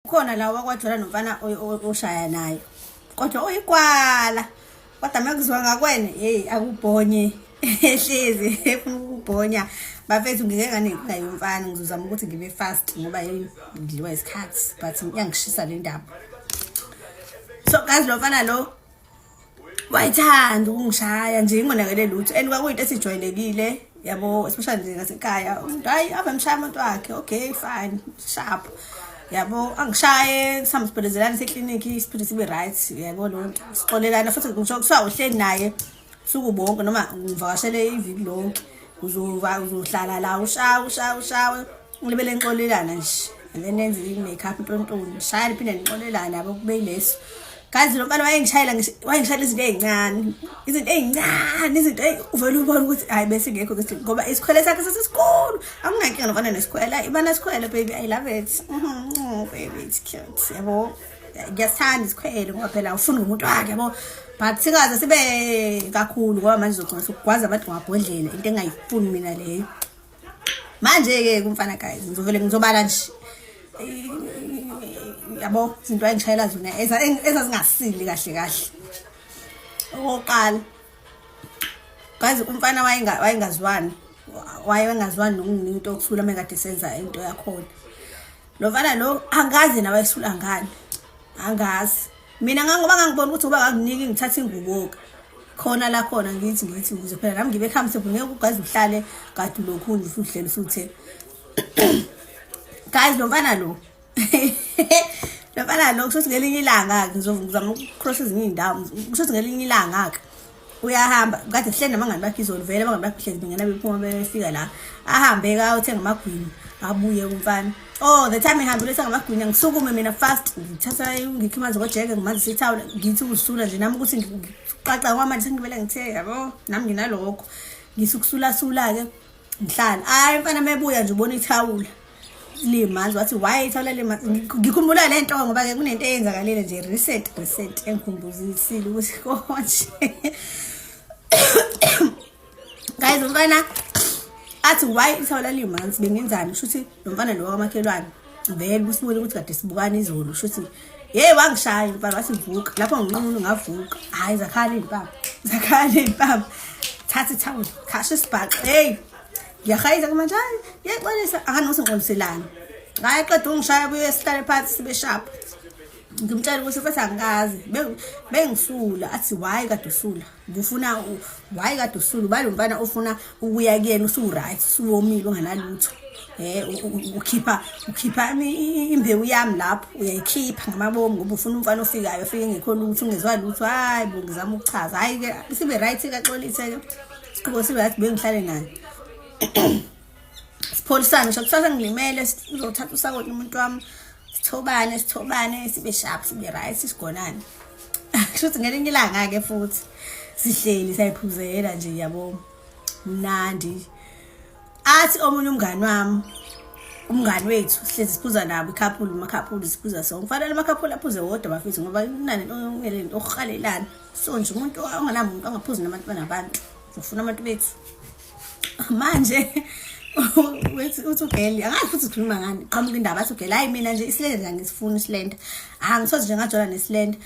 khona la wakwajola nomfana oshaya naye kodwa uyikwala kodwa makuzwa ngakwena hey akubhonye ehlezi efuna ukubhonya bafethu ngike nganenkinga yomfana ngizozama ukuthi ngibe fast ngoba ngidliwa isikhathi but iyangishisa le ndaba. So guys lo mfana lo wayithanda ukungishaya nje ngingonakele lutho and kwakuyinto esijwayelekile yabo especially nje ngasekhaya umuntu hayi ave mshaya umuntu wakhe okay fine sharp yabo angishaye samsibhelezelana esekliniki isiphinde sibe right yabo lo nto sixolelana futhi ngisho kuswa uhleli naye suku bonke noma ngivakashele iviki lonke uzohlala la ushawe ngilibele ngixolelana nje and then nenze i-makeup intontoni shaya liphinde ngixolelana yabo kube leso. Guys lo mfana wayengishayela izinto ezincane izinto uvela ubona ukuthi hayi bese ngekho ngoba isikhwele sakhe sesikhulu akunankinga nofana nesikhwela ibana isikhwele baby I love it baby it's cute yabo ngiyathanda isikhwele ngoba phela ufuna umuntu wakhe yabo but sikaze sibe kakhulu ngoba manje uzogcina ukugwaza abantu ngabhodlela into engayifuni mina leyo manje ke kumfana guys ngizobala nje yabo izinto ayingishayela zona ezazingasili kahle oqala guys umfana wayengazwani nokunginto okusula mekade senza into yakhona lo mfana lo angazi nawe esula ngani angazi mina ngoba ngangibona ukuthi uba ngakuniki ngithatha ingubo khona la khona ngithi ukuze phela nami ngibe comfortable ngeke ugazi uhlale kade lokhunje usuhlele usuthe. Guys lo mfana lo lafana lo kusho ngelinye ilanga ngizozama ukcross ezinye indawo kusho ngelinye ilanga ke uyahamba kade sihlele namangani bakhe izolivela abangani bakhe hlezi bengena bephuma befika la ahambe ka uthenga amagwini abuye kumfana the time ehambile uthenga amagwini ngisukume mina fast ngithatha ngikhimaza kojeke ngimanzi sithawula ngithi usula nje nami ukuthi ngiqaqa kwamanje sengibele ngithe yabo nami nginalokho ngisukusula ke ngihlala hayi mfana mebuya nje ubona ithawula limanzi wathi why ithawula limanzi ngikhumbula le nto ngoba ke kunento eyenzakalile nje reset engikhumbuzisile ukuthi konje. Guys umfana athi why ithawula limanzi bengenzani shuthi lo mfana lo kamakhelwane vele usibone ukuthi kade sibukana izolo shuthi hey wangishaya mfana wathi vuka lapho nginqunu ngavuka hayi zakhala impama thatha ithawula khasha isibhaqa hey ngiyahayisa manje yexolisa akanosinqoliselana ngaye qeda ungishaya buye sihlale phansi sibe sharp ngimtshela ukuthi futhi angazi bengisula athi why kade usula ngifuna why kade usula ubalo mfana ufuna ukuya kuyena usu right usuwomile unganalutho ukhipha imbewu yami lapho uyayikhipha ngamabomu ngoba ufuna umfana ofikayo afike ngekho lutho ungezwa lutho hayi bo ngizama ukuchaza hayi ke sibe right kaxolise ke sibe right bengihlale naye sipholisana ngisho kusasa ngilimele sizothatha usakoti umuntu wami sithobane sibe sharp sibe right sigonane kushuthi ngelinye ilanga ke futhi sihleli sayiphuzela nje yabo mnandi athi omunye umngani wethu sihlezi siphuza nabo amakhapuli siphuza sonke kufanele amakhapuli aphuze wodwa bafethu ngoba kunani into okuhalelana so nje umuntu onganamuntu angaphuzi nabantu ufuna abantu bethu manje uthi ugeli angazi futhi sikhuluma ngani qhamuka indaba athi ugeli hayi mina nje isilenda ngisifuna isilenda ngisoze nje ngajola nesilenda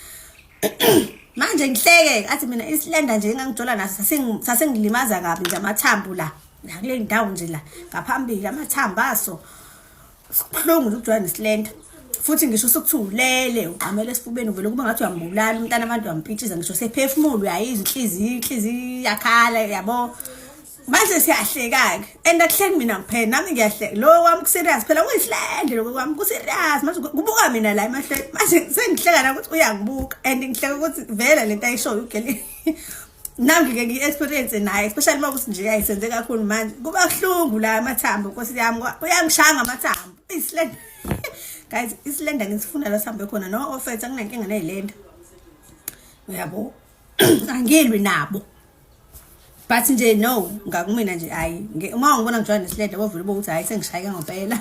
manje ngihleke athi mina isilenda nje engangijola naso sasengilimaza kabi nje amathambo la kule ndawo nje la ngaphambili amathambo aso sibuhlungu ukujola nesilenda futhi ngisho sokuthulele uqamele esifubeni uvele kuba ngathi uyambulala umntana abantu wampithiza ngisho sephefumulo uyayizwa inhliziyo yakhala yabo manje siyahleka ke endakuhleki mina kuphela nami ngiyahleka lo wami serious phela kuyihlende lokho kwami ku serious manje kubuka mina la emahlweni manje sengihleka la ukuthi uyangibuka and ngihleka ukuthi vele lento ayishoyo ugeli nami ngeke ngi-experience naye especially makuthi nje ayisenze kakhulu manje kuba kuhlungu la amathambo Nkosi yami uyangishanga amathambo isilenda. Guys isilenda ngisifuna la sambe khona no offense anginankinga nezilenda uyabo angilwi nabo but nje no ngakumina nje hayi uma ngibona ngijwa nesilenda bavule bokuthi hayi sengishayeka ngempela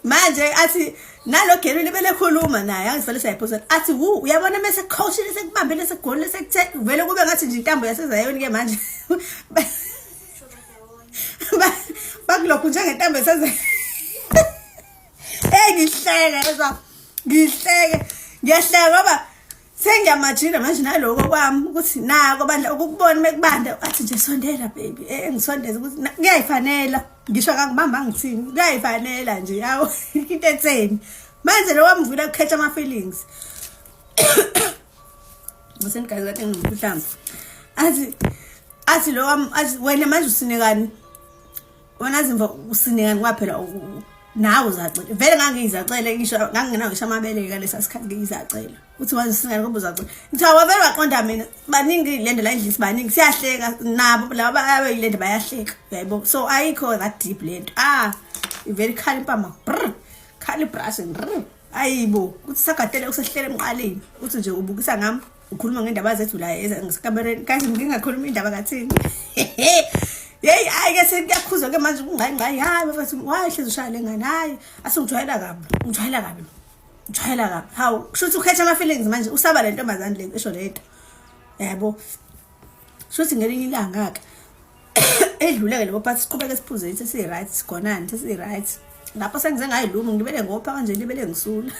manje athi nalo geli libele khuluma naye angizivele sayiphosa athi uyabona mase coachile sekubambele segolile sekuthe vele kube ngathi nje intambo yasezayoni ke manje bakulokhu nje ngentambo yasezayoni Ngihleke ezwa ngihleke ngiyahleka ngoba sengiyamajina manje naloko kwami ukuthi nako bandla ukubona mekubanda athi nje sondela baby ngisondeze ukuthi kuyayifanela ngisho akangibamba ngithini kuyayifanela nje yawo into etseni manje lo wamvula ukukhetha ama feelings ngosengazi kathi ngikuhlamba athi lo athi wena manje usinekani wena zimva usinekani kwaphela nawe uzacela vele ngangizacela ngisho ngangingenawo ngisho amabele kalesa sikhathi ngizacela uthi manje singane ngoba uzacela ngithi awavele waqonda mina baningi ilendela endlini sibaningi siyahleka nabo laba abayilende bayahleka yayibo so ayikho that deep lento very khalimpama khali brush ayibo uthi sagadele usehlele emqaleni uthi nje ubukisa ngami ukhuluma ngendaba zethu la ngikamereni kahle ngingakhuluma indaba kathini Hey ayike sekuyakhuza ke manje ungqayingqayi hayi bafathi wayehlezi ushaya lengane hayi asingijwayela kabi hawu kushuthi ukhetha ama feelings manje usaba le ntombazane le esho lento yabo kushuthi ngelinye ilanga ke edluleke lebo phathi siqhubeke siphuze sesi right sigonani sesi right lapho sengize ngayiluma ngibele ngopha kanje libele ngisula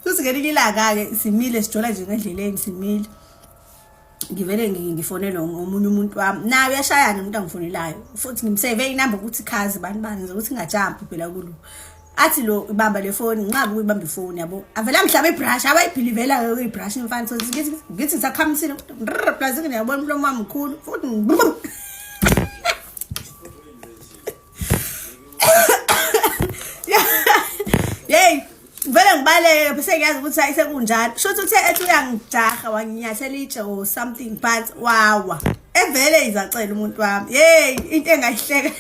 kushuthi ngelinye ilanga ke simile sijola nje ngendleleni simile ngivele ngifonela omunye umuntu wami naye uyashayana umuntu angifonelayo futhi ngimsave inamba ukuthi khazi bani ukuthi ngajump phela kulo athi lo ibamba le phone nqaba ukubamba ifone yabo avela mhlaba ibrush abayibhilivela ke ibrush imfana so ngithi ngisakhamsini plus ngiyabona umlomo wami mkhulu futhi yey vele ngibaleke bese ngiyazi ukuthi ayisekunjalo shothi uthe ethi uyangijaha wanginyathela itshe or something but wawa evele izacela umuntu wami hey into engayihleka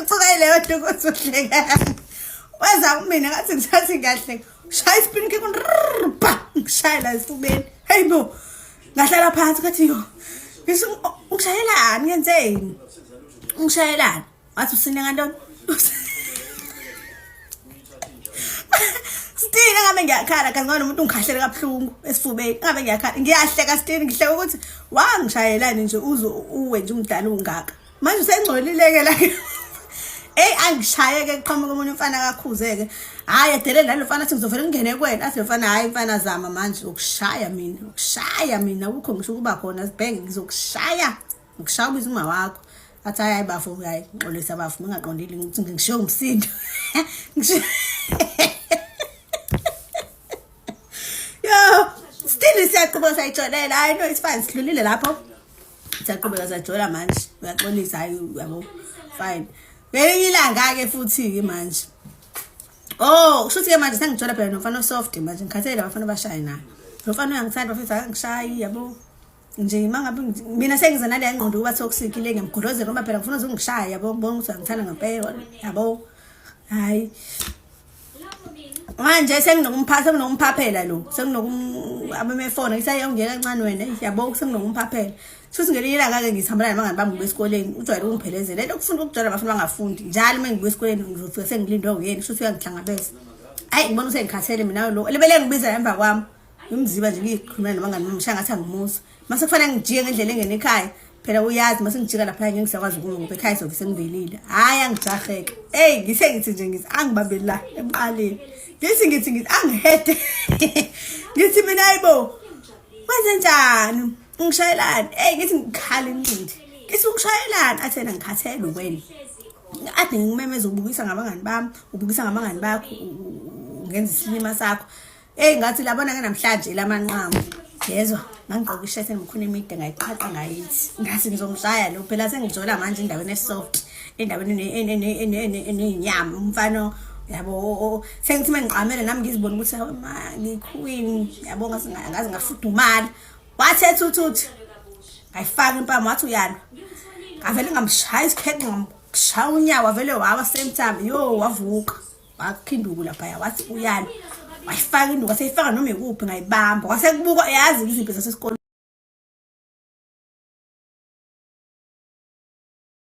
uthukele leyo ukuthi uhleka wenza mina ngathi ngithathi ngiyahleka shaya ispin ke ngishayela esifubeni hey bo ngahlala phansi kathi yo ngithi ungishayelani ngenzeni ungishayelani wathi usine ngantoni Stini ngabe ngiyakhala kanti ngone umuntu ungikhahlele kabuhlungu esifubeni ngabe ngiyakhala ngiyahleka Stini ngihleka ukuthi wangishayelani nje uzo uwe nje umdala ungaka manje usengcolileke la angishayeke kuqhamuka umuntu umfana akakhuzeke hayi edele la lo mfana athi ngizovela ngene kwena athi mfana hayi mfana zama manje ukushaya mina ukho ngisho kuba khona sibhenge ngizokushaya ukushaya ubizuma wakho athi hayi bafu hayi ngxolisa bafu ngingaqondile ukuthi ngishiyo umsindo Still siyaqhubeka sayijolela hayi no it's fine sidlulile lapho siyaqhubeka sajola manje uyaxolisa hayi yabo fine ngelinye ilanga ke futhi ke manje kushuthi ke manje sengijola phela nomfana soft manje ngikhathele abafana abashaye naye lo mfana uyangithanda bafisa angishayi yabo nje mangabe mina sengiza nale ingqondo kuba toxic ile ngiyamgolozela noma phela ngifuna uzongishaya yabo ngibona ukuthi angithanda ngempela yabo hayi manje senginokumphaphela lo abamefona ngisayongena kancane wena yabo senginokumphaphela futhi ngelinye ilanga ke ngihambana nabangani bami besikoleni ujwayele ukungiphelezela lento kufunda ukujwayela abafana bangafundi njalo mengibuya esikoleni ngizofika sengilindwa uyena futhi uyangihlangabeza hayi ngibona ukuthi ngikhathele mina lo lebele ngibiza emva kwami ngimziba nje ngikhuluma nabangani bami ngishaya ngathi angimusa mase kufanele ngijike ngendlela engene ekhaya phela uyazi mase ngijika lapha ngisakwazi ukuma ngoba ekhaya sobe sengivelile hayi angijaheke ngithi nje ngithi angibambeli la emqaleni ngithi angihede ngithi mina ayibo wenze njani ungishayelani ngithi ngikhala incindi ngithi ungishayelani athena ngikhathele wena ade ngimemeza ubukisa ngabangani bami ubukisa ngabangani bakho ungenza isinima sakho ngathi labona ke namhlanje lamanqamu yezwa ngangigqoka ishirt enemkhono emide ngayiqhaqa ngayithi ngathi ngizomshaya lo phela sengijola manje endaweni esoft endaweni enenyama umfana yabo sengithi mengiqamele nami ngizibona ukuthi ngiqueen yabo ngazi ngafudumala wathi ethuthi ayifaka impama wathi uyana avele ngamshaya isikheqe ngamshaya unyawo vele wawa same time yo wavuka wakhinduku lapha wathi uyana wayifaka induku waseyifaka noma ikuphi ngayibamba wasekubuka yazi izinto zasesikole